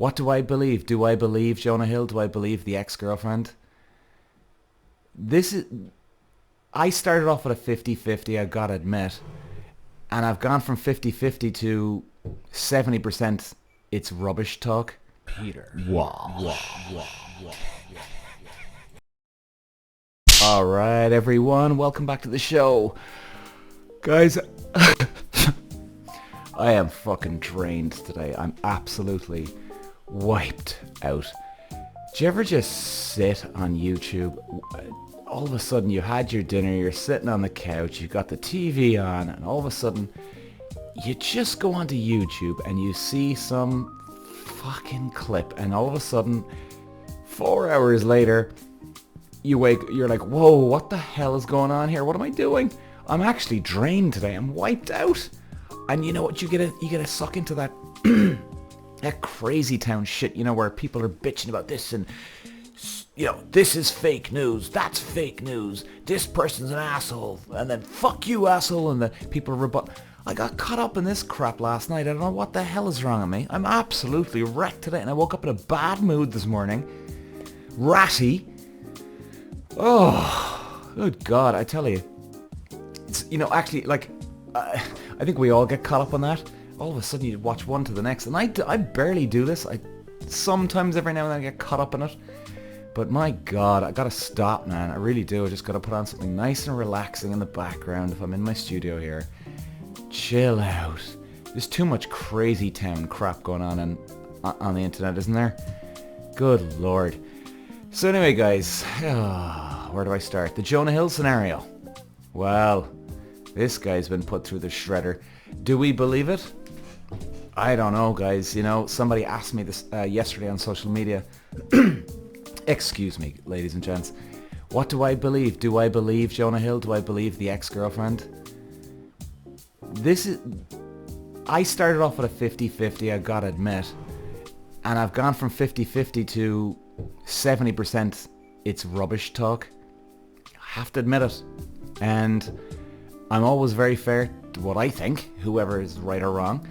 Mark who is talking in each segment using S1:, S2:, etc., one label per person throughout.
S1: What do I believe? Do I believe Jonah Hill? Do I believe the ex-girlfriend? This is... I started off with a 50-50, I gotta admit. And I've gone from 50-50 to 70% it's rubbish talk.
S2: Peter.
S1: Walsh. Alright, everyone, welcome back to the show. Guys, I am fucking drained today. I'm absolutely wiped out. Do you ever just sit on YouTube? All of a sudden you had your dinner, you're sitting on the couch, you got the TV on, and all of a sudden you just go onto YouTube and you see some fucking clip, and all of a sudden 4 hours later you're like, whoa, what the hell is going on here? What am I doing? I'm actually drained today. I'm wiped out. And you know what? You get suck into that that crazy town shit, where people are bitching about this and, this is fake news, that's fake news, this person's an asshole, and then fuck you, asshole, and the people rebut. I got caught up in this crap last night. I don't know what the hell is wrong with me. I'm absolutely wrecked today, and I woke up in a bad mood this morning. Ratty. Oh, good God, I tell you. It's, actually, I think we all get caught up on that. All of a sudden you watch one to the next, and I barely do this. I sometimes every now and then I get caught up in it. But my God, I gotta stop, man. I really do. I just gotta put on something nice and relaxing in the background if I'm in my studio here. Chill out. There's too much crazy town crap going on the internet, isn't there? Good Lord. So anyway, guys, where do I start? The Jonah Hill scenario. Well, this guy's been put through the shredder. Do we believe it? I don't know, guys. Somebody asked me this yesterday on social media. Excuse me, ladies and gents. What do I believe? Do I believe Jonah Hill? Do I believe the ex-girlfriend? I started off with a 50-50, I gotta admit. And I've gone from 50-50 to 70% it's rubbish talk. I have to admit it. And I'm always very fair to what I think, whoever is right or wrong.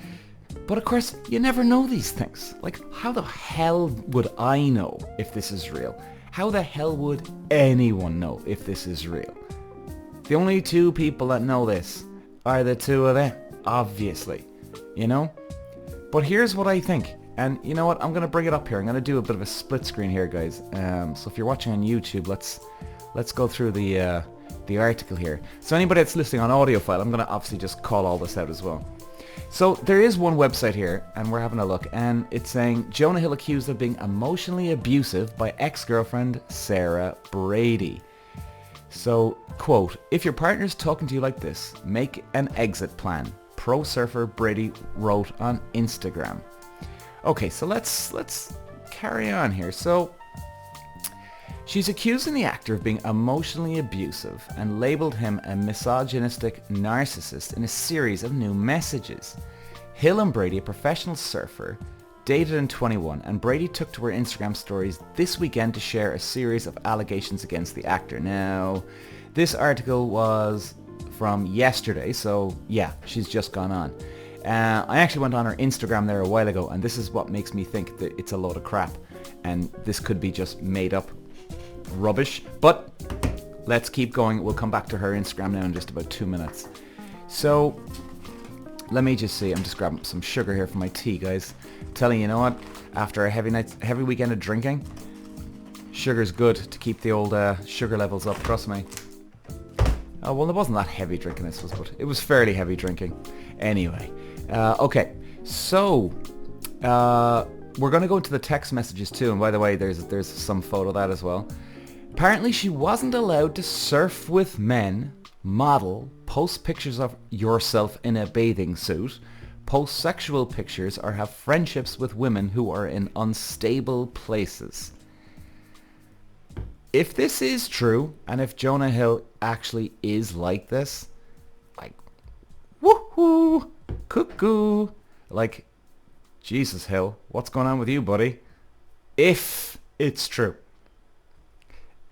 S1: But of course, you never know these things. Like, how the hell would I know if this is real? How the hell would anyone know if this is real? The only two people that know this are the two of them, obviously. But here's what I think. And you know what? I'm going to bring it up here. I'm going to do a bit of a split screen here, guys. So if you're watching on YouTube, let's go through the article here. So anybody that's listening on audio file, I'm going to obviously just call all this out as well. So there is one website here, and we're having a look, and it's saying Jonah Hill accused of being emotionally abusive by ex-girlfriend Sarah Brady. So, quote, if your partner's talking to you like this, make an exit plan. Pro surfer Brady wrote on Instagram. Okay, so let's carry on here. So she's accusing the actor of being emotionally abusive and labeled him a misogynistic narcissist in a series of new messages. Hill and Brady, a professional surfer, dated in 21, and Brady took to her Instagram stories this weekend to share a series of allegations against the actor. Now, this article was from yesterday, so yeah, she's just gone on. I actually went on her Instagram there a while ago, and this is what makes me think that it's a load of crap, and this could be just made up rubbish. But let's keep going. We'll come back to her Instagram now in just about 2 minutes. So let me just see. I'm just grabbing some sugar here for my tea, guys. Telling you know what? After a heavy weekend of drinking, sugar's good to keep the old sugar levels up. Trust me. Oh well, it wasn't that heavy drinking this was, but it was fairly heavy drinking. Anyway, okay. So we're going to go into the text messages too. And by the way, there's some photo of that as well. Apparently she wasn't allowed to surf with men, model, post pictures of yourself in a bathing suit, post sexual pictures, or have friendships with women who are in unstable places. If this is true, and if Jonah Hill actually is like this, like, woohoo, cuckoo, like, Jesus Hill, what's going on with you, buddy? If it's true.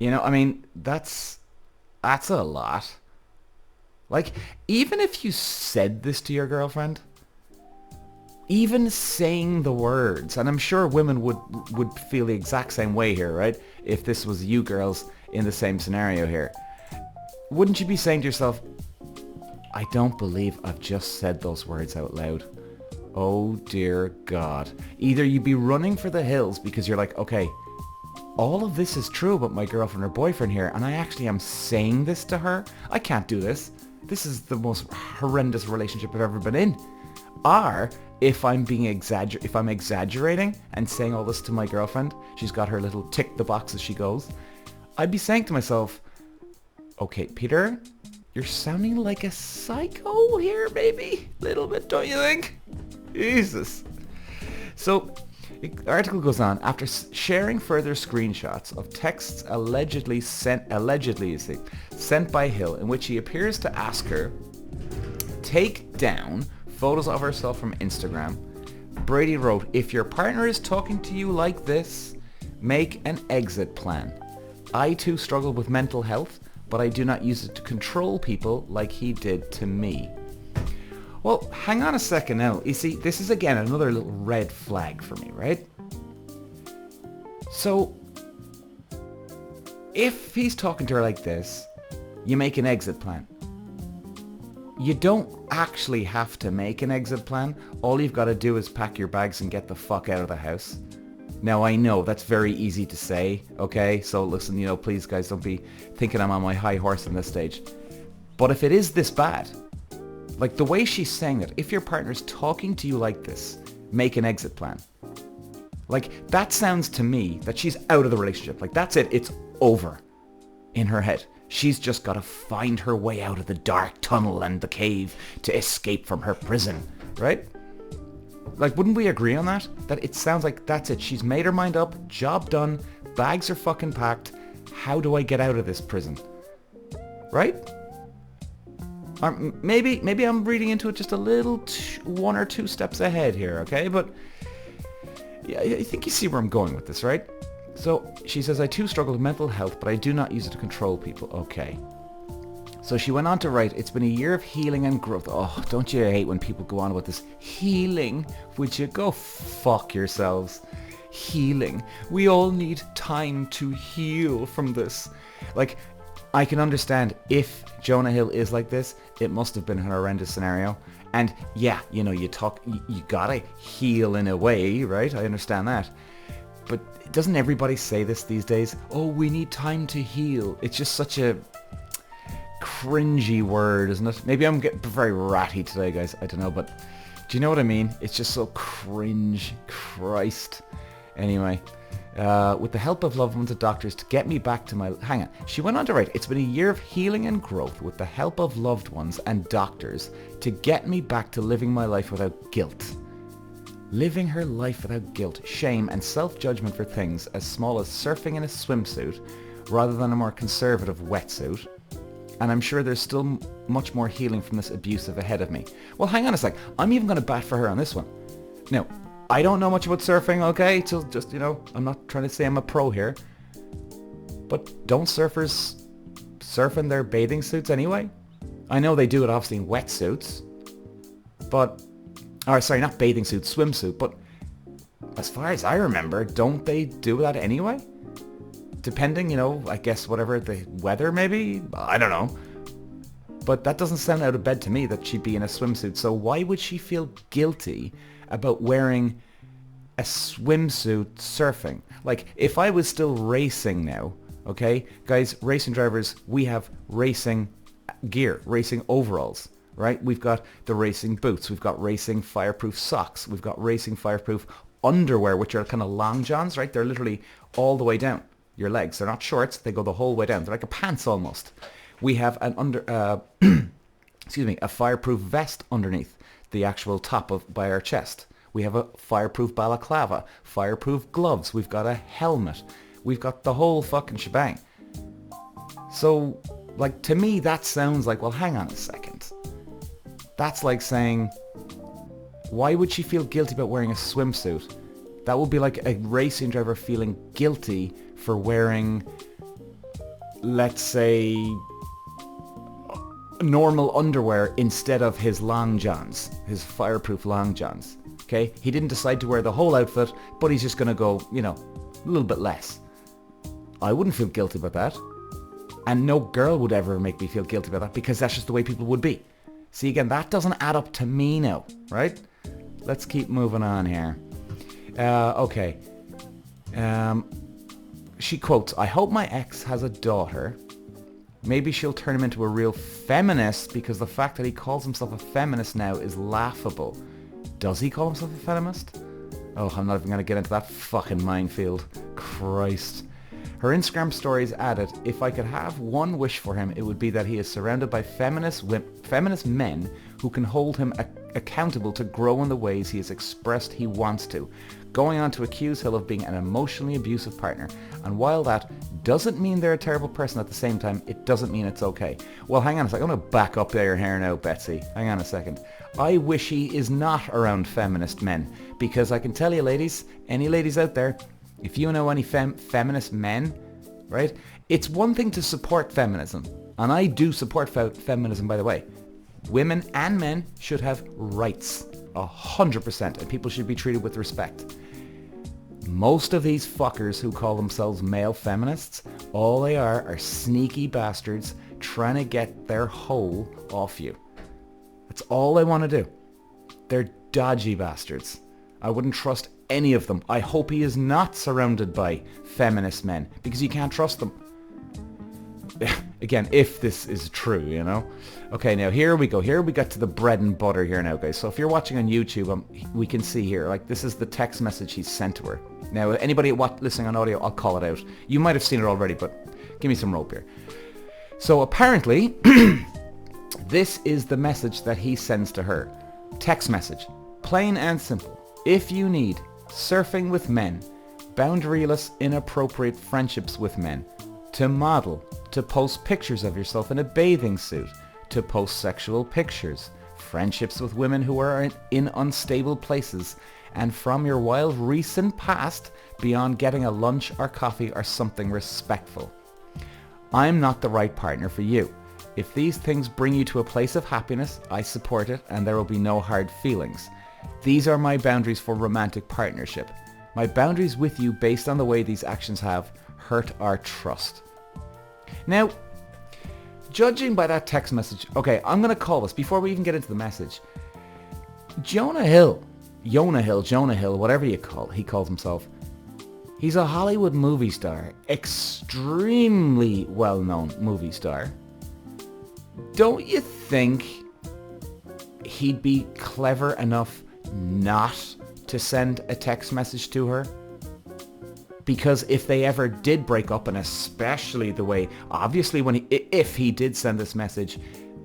S1: I mean, that's a lot. Like, even if you said this to your girlfriend, even saying the words, and I'm sure women would feel the exact same way here, right? If this was you girls in the same scenario here. Wouldn't you be saying to yourself, I don't believe I've just said those words out loud. Oh dear God. Either you'd be running for the hills because you're like, okay, all of this is true about my girlfriend or boyfriend here, and I actually am saying this to her. I can't do this. This is the most horrendous relationship I've ever been in. Or if I'm exaggerating and saying all this to my girlfriend, she's got her little tick the box as she goes, I'd be saying to myself, okay, Peter, you're sounding like a psycho here, baby. Little bit, don't you think? Jesus. So the article goes on. After sharing further screenshots of texts allegedly sent by Hill, in which he appears to ask her take down photos of herself from Instagram, Brady wrote, if your partner is talking to you like this, make an exit plan. I too struggle with mental health, but I do not use it to control people like he did to me. Well, hang on a second now. You see, this is again another little red flag for me, right? So, if he's talking to her like this, you make an exit plan. You don't actually have to make an exit plan. All you've got to do is pack your bags and get the fuck out of the house. Now, I know that's very easy to say, okay? So listen, please guys, don't be thinking I'm on my high horse in this stage. But if it is this bad, like the way she's saying it, if your partner's talking to you like this, make an exit plan. Like, that sounds to me that she's out of the relationship. Like, that's it. It's over in her head. She's just got to find her way out of the dark tunnel and the cave to escape from her prison, right? Like, wouldn't we agree on that? That it sounds like that's it. She's made her mind up, job done, bags are fucking packed. How do I get out of this prison? Right? Or maybe I'm reading into it just a little one or two steps ahead here, okay? But yeah, I think you see where I'm going with this, right? So she says, I too struggle with mental health, but I do not use it to control people. Okay. So she went on to write, it's been a year of healing and growth. Oh, don't you hate when people go on about this healing? Would you go fuck yourselves? Healing. We all need time to heal from this. Like, I can understand if Jonah Hill is like this, it must have been a horrendous scenario. And yeah, you gotta heal in a way, right? I understand that. But doesn't everybody say this these days? Oh, we need time to heal. It's just such a cringy word, isn't it? Maybe I'm getting very ratty today, guys. I don't know, but do you know what I mean? It's just so cringe. Christ. Anyway, with the help of loved ones and doctors to get me back to my... Hang on. She went on to write, it's been a year of healing and growth with the help of loved ones and doctors to get me back to living my life without guilt. Living her life without guilt, shame and self-judgment for things as small as surfing in a swimsuit rather than a more conservative wetsuit. And I'm sure there's still much more healing from this abusive ahead of me. Well, hang on a sec. I'm even going to bat for her on this one. Now, I don't know much about surfing, okay? So just, I'm not trying to say I'm a pro here. But don't surfers surf in their bathing suits anyway? I know they do it obviously in wetsuits. But... Or sorry, not bathing suit, swimsuit, but as far as I remember, don't they do that anyway? Depending, I guess whatever the weather maybe? I don't know. But that doesn't sound out of bed to me that she'd be in a swimsuit. So why would she feel guilty about wearing a swimsuit surfing? Like, if I was still racing now, okay? Guys, racing drivers, we have racing gear, racing overalls. Right? We've got the racing boots. We've got racing fireproof socks. We've got racing fireproof underwear, which are kind of long johns, right? They're literally all the way down your legs. They're not shorts. They go the whole way down. They're like a pants almost. We have an a fireproof vest underneath the actual top by our chest. We have a fireproof balaclava, fireproof gloves. We've got a helmet. We've got the whole fucking shebang. So, like, to me, that sounds like, well, hang on a second. That's like saying, why would she feel guilty about wearing a swimsuit? That would be like a racing driver feeling guilty for wearing, let's say, normal underwear instead of his long johns, his fireproof long johns. Okay? He didn't decide to wear the whole outfit, but he's just going to go, you know, a little bit less. I wouldn't feel guilty about that. And no girl would ever make me feel guilty about that because that's just the way people would be. See, again, that doesn't add up to me now, right? Let's keep moving on here. Okay. She quotes, I hope my ex has a daughter. Maybe she'll turn him into a real feminist because the fact that he calls himself a feminist now is laughable. Does he call himself a feminist? Oh, I'm not even going to get into that fucking minefield. Christ. Her Instagram stories added, if I could have one wish for him, it would be that he is surrounded by feminist men who can hold him accountable to grow in the ways he has expressed he wants to, going on to accuse Hill of being an emotionally abusive partner. And while that doesn't mean they're a terrible person at the same time, it doesn't mean it's okay. Well, hang on a second. I'm going to back up there here now, Betsy. Hang on a second. I wish he is not around feminist men, because I can tell you, ladies, any ladies out there, if you know any feminist men, right, it's one thing to support feminism. And I do support feminism, by the way. Women and men should have rights, 100%, and people should be treated with respect. Most of these fuckers who call themselves male feminists, all they are sneaky bastards trying to get their hole off you. That's all they want to do. They're dodgy bastards. I wouldn't trust any of them. I hope he is not surrounded by feminist men, because you can't trust them. Again, if this is true, you know. Okay, now here we go. Here we got to the bread and butter here now, guys. So if you're watching on YouTube, we can see here, like, this is the text message he sent to her. Now, anybody listening on audio, I'll call it out. You might have seen it already, but give me some rope here. So apparently, this is the message that he sends to her. Text message. Plain and simple. If you need surfing with men, boundaryless, inappropriate friendships with men, to model, to post pictures of yourself in a bathing suit, to post sexual pictures, friendships with women who are in unstable places, and from your wild recent past, beyond getting a lunch or coffee or something respectful. I'm not the right partner for you. If these things bring you to a place of happiness, I support it and there will be no hard feelings. These are my boundaries for romantic partnership. My boundaries with you based on the way these actions have hurt our trust. Now, judging by that text message, okay, I'm going to call this, before we even get into the message, Jonah Hill, whatever he calls himself, he's a Hollywood movie star, extremely well-known movie star. Don't you think he'd be clever enough not to send a text message to her? Because if they ever did break up, and especially the way, obviously if he did send this message,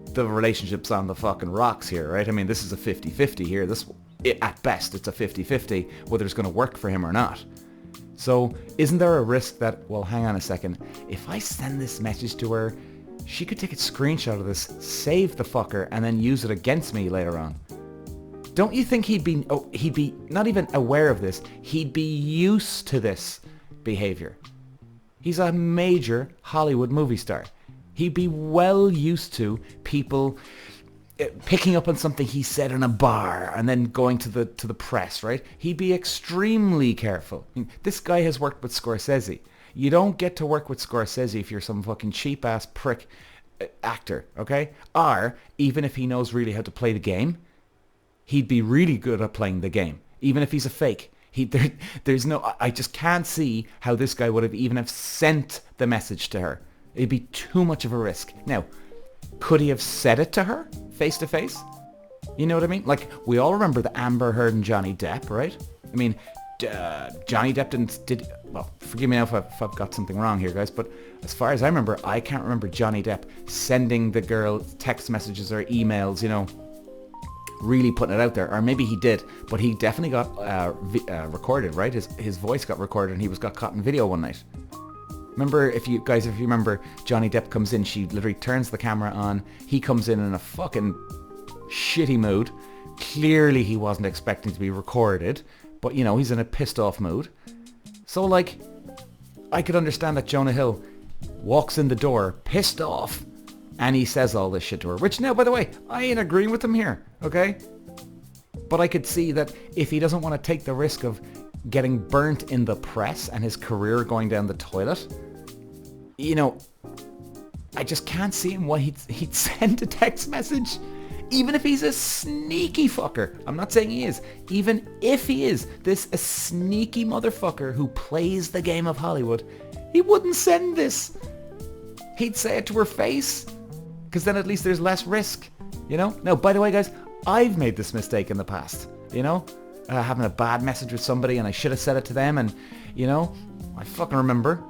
S1: the relationship's on the fucking rocks here, right? I mean, this is a 50-50 here. At best, it's a 50-50 whether it's going to work for him or not. So isn't there a risk that, well, hang on a second, if I send this message to her, she could take a screenshot of this, save the fucker, and then use it against me later on? Don't you think he'd be not even aware of this, he'd be used to this behavior? He's a major Hollywood movie star. He'd be well used to people picking up on something he said in a bar and then going to the press, right? He'd be extremely careful. I mean, this guy has worked with Scorsese. You don't get to work with Scorsese if you're some fucking cheap-ass prick actor, okay? Or, even if he knows really how to play the game, he'd be really good at playing the game, even if he's a fake. I just can't see how this guy would have sent the message to her. It'd be too much of a risk. Now, could he have said it to her face to face? You know what I mean? Like, we all remember the Amber Heard and Johnny Depp, right? I mean, Johnny Depp well, forgive me now if I've got something wrong here, guys, but as far as I remember, I can't remember Johnny Depp sending the girl text messages or emails, you know, really putting it out there. Or maybe he did, but he definitely got recorded, right? His voice got recorded and he got caught in video one night. Remember, if you remember, Johnny Depp comes in, she literally turns the camera on, he comes in a fucking shitty mood. Clearly he wasn't expecting to be recorded, but you know, he's in a pissed off mood. So like, I could understand that Jonah Hill walks in the door pissed off and he says all this shit to her, which now, by the way, I ain't agreeing with him here, okay? But I could see that if he doesn't want to take the risk of getting burnt in the press and his career going down the toilet, you know, I just can't see him why he'd send a text message. Even if he's a sneaky fucker. I'm not saying he is. Even if he is a sneaky motherfucker who plays the game of Hollywood, he wouldn't send this. He'd say it to her face. Because then at least there's less risk. You know? Now, by the way, guys, I've made this mistake in the past. You know? Having a bad message with somebody and I should have said it to them and, you know, I fucking remember.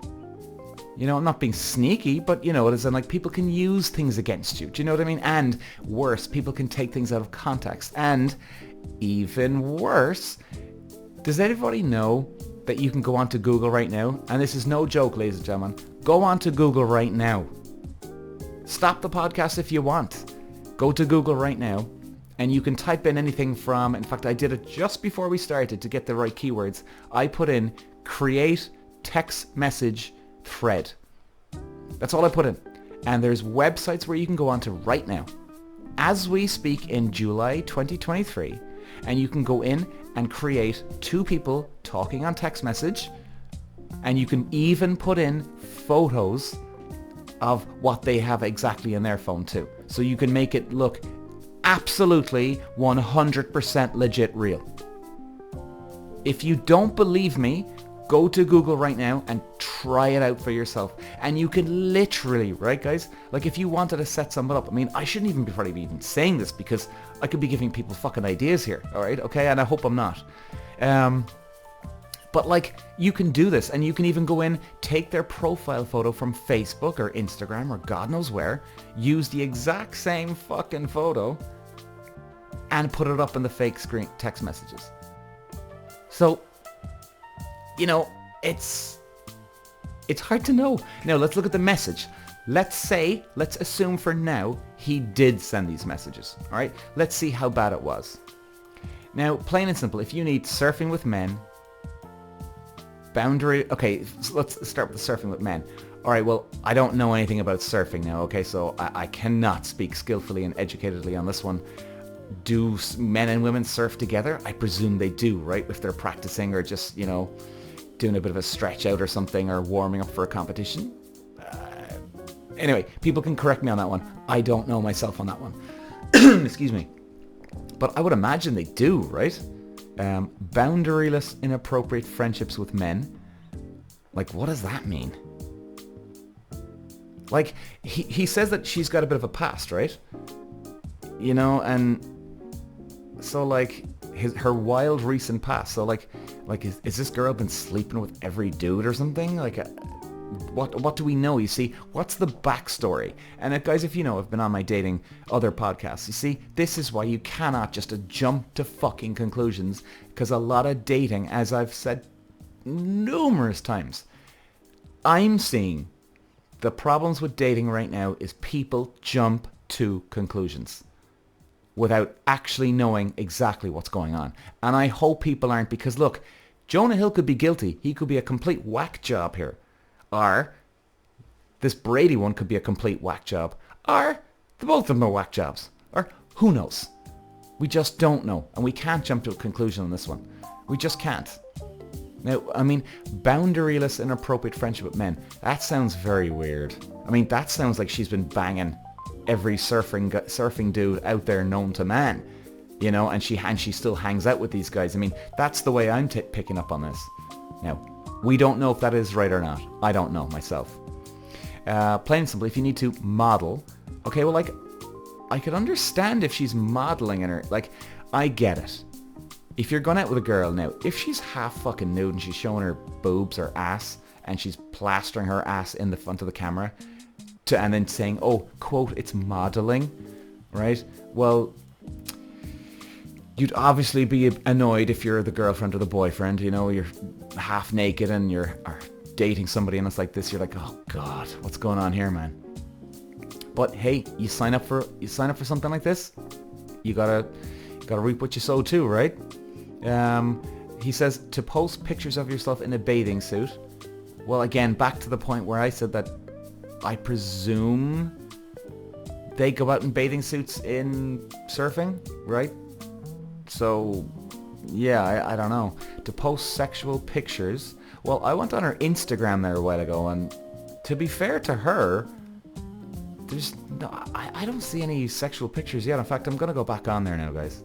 S1: You know, I'm not being sneaky, but you know, it is like people can use things against you. Do you know what I mean? And worse, people can take things out of context. And even worse, does anybody know that you can go onto Google right now? And this is no joke, ladies and gentlemen. Go onto Google right now. Stop the podcast if you want. Go to Google right now and you can type in anything from, in fact, I did it just before we started to get the right keywords. I put in create text message thread. That's all I put in. And there's websites where you can go onto right now, as we speak in July 2023, and you can go in and create two people talking on text message, and you can even put in photos of what they have exactly in their phone too. So you can make it look absolutely 100% legit real. If you don't believe me, go to Google right now and try it out for yourself. And you can literally, right guys, like if you wanted to set something up, I mean, I shouldn't even be probably even saying this because I could be giving people fucking ideas here, alright, okay, and I hope I'm not. But like, you can do this and you can even go in, take their profile photo from Facebook or Instagram or God knows where, use the exact same fucking photo and put it up in the fake screen text messages. So, you know, it's hard to know. Now, let's look at the message. Let's assume for now, he did send these messages. All right, let's see how bad it was. Now, plain and simple, if you need surfing with men, okay, so let's start with the surfing with men. All right, well, I don't know anything about surfing now, okay, so I cannot speak skillfully and educatedly on this one. Do men and women surf together? I presume they do, right? If they're practicing or just, you know, doing a bit of a stretch out or something or warming up for a competition. Anyway, people can correct me on that one. I don't know myself on that one. Excuse me. But I would imagine they do, right? Boundaryless, inappropriate friendships with men. Like, what does that mean? Like, he says that she's got a bit of a past, right? You know, and so like her wild recent past. So like is this girl been sleeping with every dude or something? Like, what do we know? You see, what's the backstory? And guys, if you know, I've been on my dating other podcasts. You see, this is why you cannot just jump to fucking conclusions, because a lot of dating, as I've said numerous times, I'm seeing the problems with dating right now is people jump to conclusions without actually knowing exactly what's going on. And I hope people aren't, because look, Jonah Hill could be guilty. He could be a complete whack job here. Or this Brady one could be a complete whack job. Or the both of them are whack jobs. Or who knows? We just don't know. And we can't jump to a conclusion on this one. We just can't. Now, I mean, boundaryless, inappropriate friendship with men. That sounds very weird. I mean, that sounds like she's been banging every surfing dude out there known to man, you know, and she still hangs out with these guys. I mean, that's the way I'm picking up on this. Now, we don't know if that is right or not. I don't know myself. Plain and simple, if you need to model, okay, well, like, I could understand if she's modeling in her, like, I get it. If you're going out with a girl now, if she's half fucking nude and she's showing her boobs or ass and she's plastering her ass in the front of the camera, and then saying, oh, quote, it's modeling, right? Well, you'd obviously be annoyed if you're the girlfriend or the boyfriend, you know, you're half naked and you're dating somebody and it's like this, you're like, oh God, what's going on here, man? But hey, you sign up for something like this, you gotta reap what you sow too, right? He says to post pictures of yourself in a bathing suit. Well, again, back to the point where I said that I presume they go out in bathing suits in surfing, right? So, yeah, I don't know. To post sexual pictures. Well, I went on her Instagram there a while ago, and to be fair to her, there's no, I don't see any sexual pictures yet. In fact, I'm going to go back on there now, guys.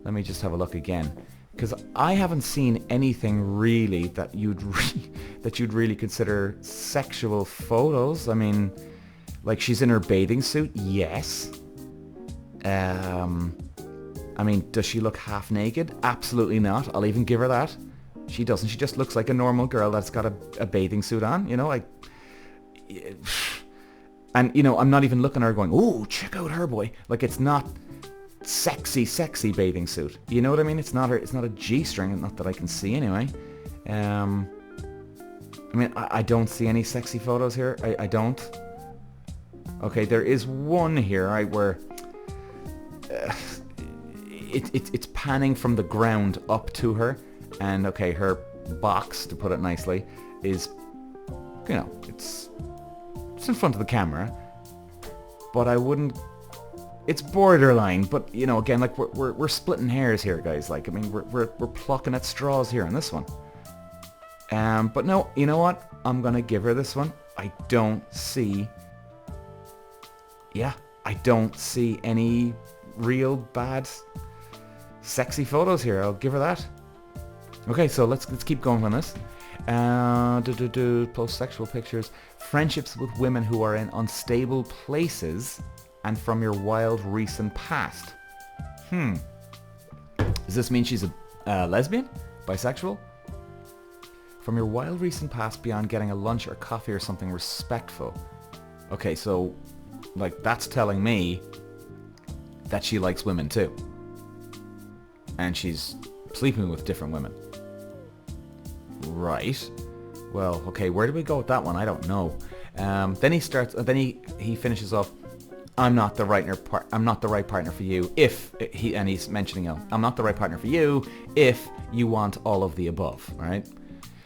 S1: Let me just have a look again. Because I haven't seen anything really that you'd really consider sexual photos. I mean, like she's in her bathing suit, yes. I mean, does she look half naked? Absolutely not. I'll even give her that. She doesn't. She just looks like a normal girl that's got a bathing suit on, you know, like... And, you know, I'm not even looking at her going, oh, check out her boy. Like, it's not sexy bathing suit. You know what I mean? It's not a G-string, not that I can see anyway. I mean, I don't see any sexy photos here. I don't. Okay, there is one here, right, where... It's panning from the ground up to her, and okay, her box, to put it nicely, is, you know, it's in front of the camera, but I wouldn't. It's borderline, but you know, again, like we're splitting hairs here, guys. Like, I mean, we're plucking at straws here on this one. But no, you know what? I'm gonna give her this one. I don't see. Yeah, I don't see any real bad sexy photos here. I'll give her that. Okay, so let's keep going on this. Post sexual pictures, friendships with women who are in unstable places, and from your wild recent past. Does this mean she's a lesbian? Bisexual? From your wild recent past beyond getting a lunch or coffee or something respectful. Okay, so like that's telling me that she likes women too. And she's sleeping with different women. Right. Well, okay, where do we go with that one? I don't know. Then he starts. Then he finishes off. I'm not the right partner for you. He's mentioning I'm not the right partner for you if you want all of the above. All right.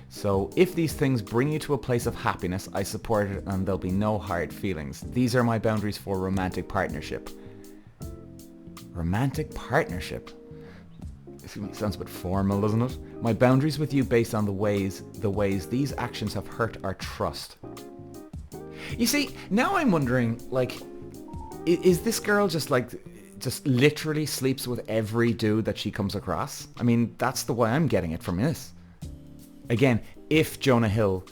S1: So if these things bring you to a place of happiness, I support it, and there'll be no hard feelings. These are my boundaries for romantic partnership. Romantic partnership. Sounds a bit formal, doesn't it? My boundaries with you based on the ways these actions have hurt our trust. You see, now I'm wondering, like, is this girl just literally sleeps with every dude that she comes across? I mean, that's the way I'm getting it from this. Again, if Jonah Hill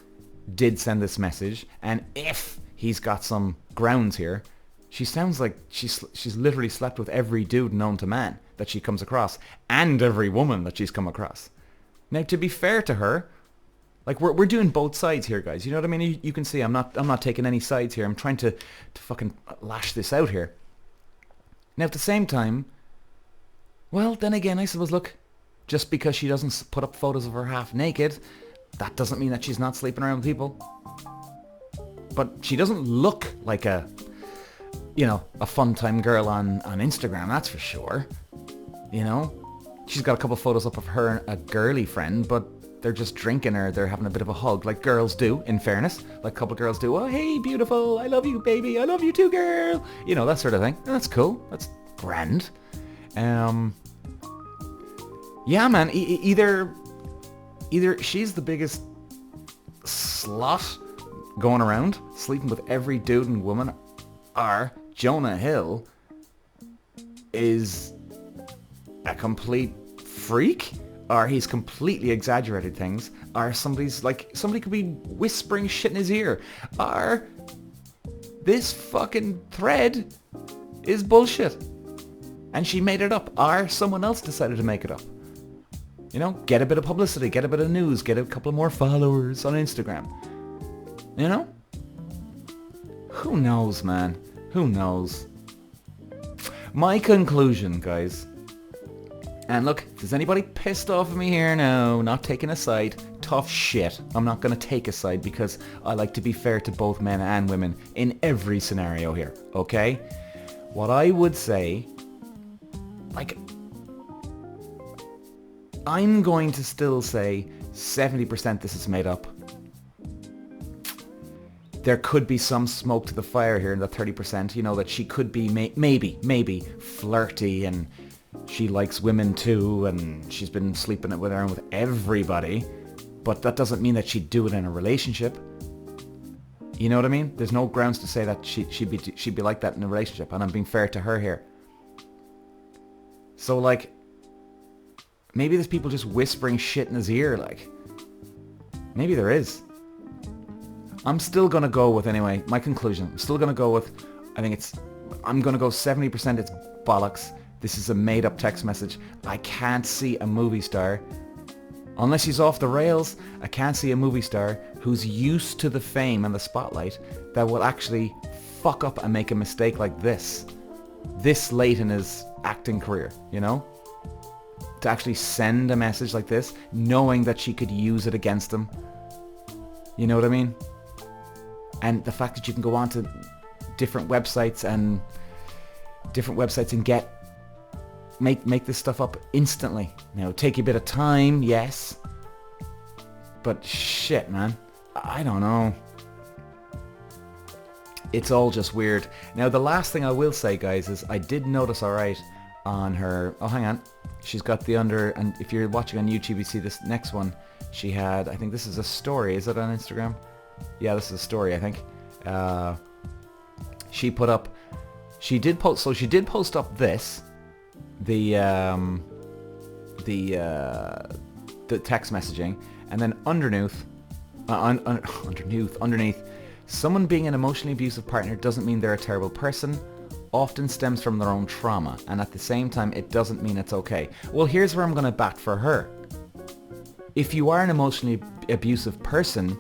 S1: did send this message, and if he's got some grounds here, she sounds like she's literally slept with every dude known to man that she comes across, and every woman that she's come across. Now, to be fair to her, like we're doing both sides here, guys. You know what I mean? You can see I'm not taking any sides here. I'm trying to fucking lash this out here. Now, at the same time, well, then again, I suppose, look, just because she doesn't put up photos of her half naked, that doesn't mean that she's not sleeping around with people. But she doesn't look like a fun time girl on Instagram, that's for sure. You know, she's got a couple of photos up of her and a girly friend, but they're just drinking or they're having a bit of a hug, like girls do, in fairness. Like a couple of girls do, oh, hey, beautiful, I love you, baby, I love you too, girl. You know, that sort of thing. And that's cool. That's grand. Yeah, man, either she's the biggest slut going around, sleeping with every dude and woman, or Jonah Hill is a complete freak, or he's completely exaggerated things, or somebody could be whispering shit in his ear, or this fucking thread is bullshit and she made it up, or someone else decided to make it up. You know, get a bit of publicity, get a bit of news, get a couple more followers on Instagram. You know? Who knows, man? Who knows? My conclusion, guys. And look, if there's anybody pissed off at me here now, not taking a side, tough shit. I'm not going to take a side because I like to be fair to both men and women in every scenario here, okay? What I would say, like, I'm going to still say 70% this is made up. There could be some smoke to the fire here in the 30%, you know, that she could be maybe flirty and she likes women too, and she's been sleeping with around with everybody, but that doesn't mean that she'd do it in a relationship. You know what I mean? There's no grounds to say that she'd be like that in a relationship, and I'm being fair to her here. So like, maybe there's people just whispering shit in his ear, like. Maybe there is. I'm still going to go with, anyway, my conclusion. I'm still going to go with, I'm going to go 70% it's bollocks. This is a made up text message. I can't see a movie star, unless he's off the rails, I can't see a movie star who's used to the fame and the spotlight that will actually fuck up and make a mistake like this late in his acting career, you know? To actually send a message like this, knowing that she could use it against him. You know what I mean? And the fact that you can go on to different websites and make this stuff up instantly. Now, take a bit of time, yes. But shit, man. I don't know. It's all just weird. Now, the last thing I will say, guys, is I did notice, alright, on her... Oh, hang on. She's got the under... And if you're watching on YouTube, you see this next one. She had... I think this is a story. Is it on Instagram? Yeah, this is a story, I think. She put up... She did post... So she did post up this. The text messaging. And then underneath... underneath... Someone being an emotionally abusive partner doesn't mean they're a terrible person. Often stems from their own trauma, and at the same time it doesn't mean it's okay. Well, here's where I'm going to bat for her. If you are an emotionally abusive person,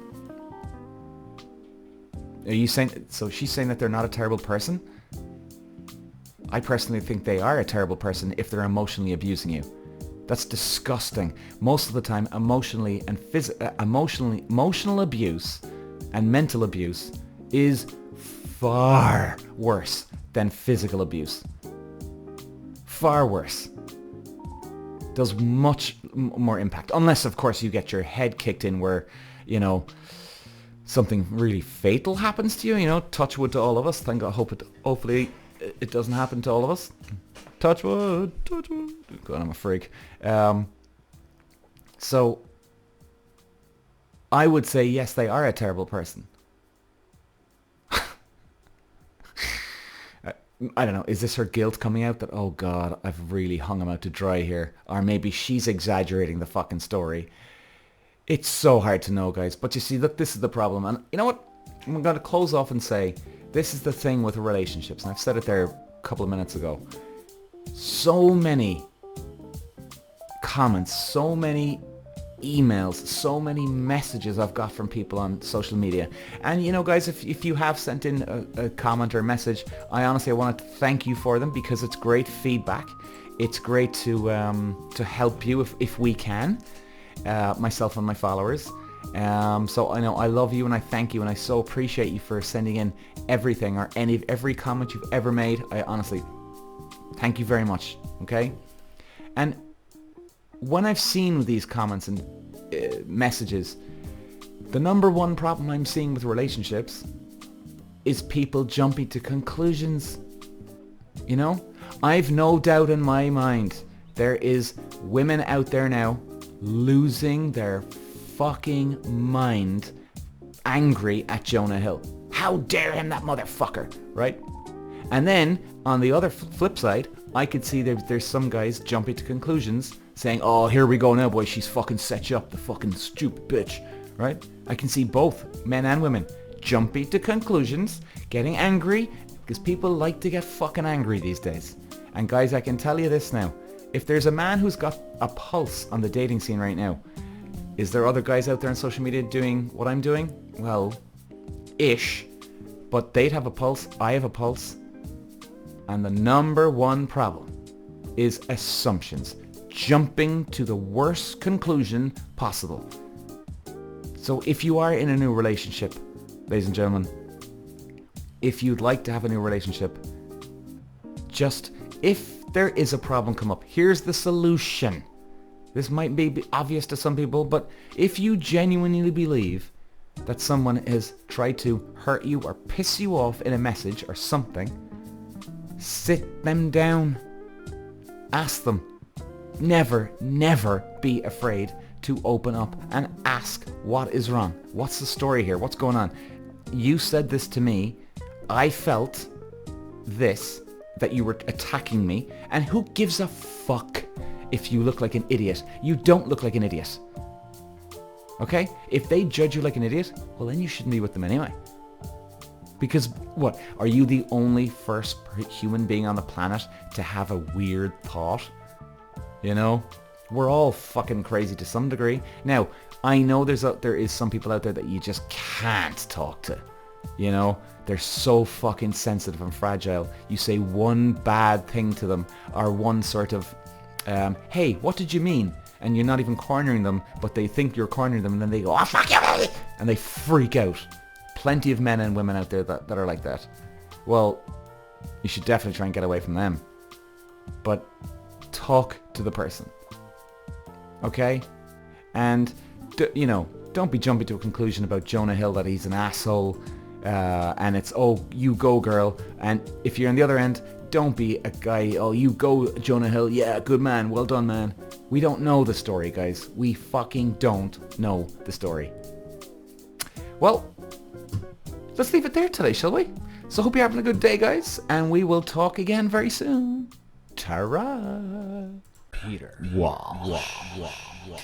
S1: are you saying... So she's saying that they're not a terrible person? I personally think they are a terrible person if they're emotionally abusing you. That's disgusting. Most of the time, emotional abuse and mental abuse is far worse than physical abuse. Far worse. Does much more impact. Unless, of course, you get your head kicked in where, you know, something really fatal happens to you, you know, touch wood to all of us. Thank God, hopefully it doesn't happen to all of us. Touch wood, touch wood. God, I'm a freak. So, I would say, yes, they are a terrible person. I don't know, is this her guilt coming out that, oh God, I've really hung him out to dry here? Or maybe she's exaggerating the fucking story. It's so hard to know, guys. But you see, look, this is the problem. And you know what? I'm going to close off and say, this is the thing with relationships. And I've said it there a couple of minutes ago. So many comments, so many emails, so many messages I've got from people on social media. And you know, guys, if you have sent in a comment or a message, I honestly want to thank you for them, because it's great feedback. It's great to help you if we can, myself and my followers. So I know I love you and I thank you and I so appreciate you for sending in everything or every comment you've ever made. I honestly thank you very much. Okay? And when I've seen these comments and messages, the number one problem I'm seeing with relationships is people jumping to conclusions. You know? I've no doubt in my mind there is women out there now losing their fucking mind, angry at Jonah Hill. How dare him, that motherfucker, right? And then, on the other flip side, I could see there's some guys jumping to conclusions, saying, oh, here we go now, boy, she's fucking set you up, the fucking stupid bitch, right? I can see both men and women jumping to conclusions, getting angry, because people like to get fucking angry these days. And guys, I can tell you this now, if there's a man who's got a pulse on the dating scene right now, is there other guys out there on social media doing what I'm doing? Well, ish. But they'd have a pulse, I have a pulse. And the number one problem is assumptions. Jumping to the worst conclusion possible. So if you are in a new relationship, ladies and gentlemen, if you'd like to have a new relationship, just, if there is a problem come up, here's the solution. This might be obvious to some people, but if you genuinely believe that someone has tried to hurt you or piss you off in a message or something, sit them down. Ask them. Never, never be afraid to open up and ask what is wrong. What's the story here? What's going on? You said this to me. I felt this, that you were attacking me, and who gives a fuck if you look like an idiot? You don't look like an idiot. Okay? If they judge you like an idiot, well then you shouldn't be with them anyway. Because what? Are you the only first human being on the planet to have a weird thought? You know? We're all fucking crazy to some degree. Now, I know there is some people out there that you just can't talk to. You know? They're so fucking sensitive and fragile. You say one bad thing to them, or one sort of, hey, what did you mean? And you're not even cornering them, but they think you're cornering them, and then they go, oh, fuck you! And they freak out. Plenty of men and women out there that are like that. Well, you should definitely try and get away from them. But talk to the person. Okay? And, you know, don't be jumping to a conclusion about Jonah Hill that he's an asshole, and it's, oh, you go, girl. And if you're on the other end, don't be a guy, oh, you go, Jonah Hill, yeah, good man, well done, man. We don't know the story, guys. We fucking don't know the story. Well, let's leave it there today, shall we? So hope you're having a good day, guys, and we will talk again very soon. Ta-ra!
S2: Peter.
S1: Walsh.
S2: Walsh.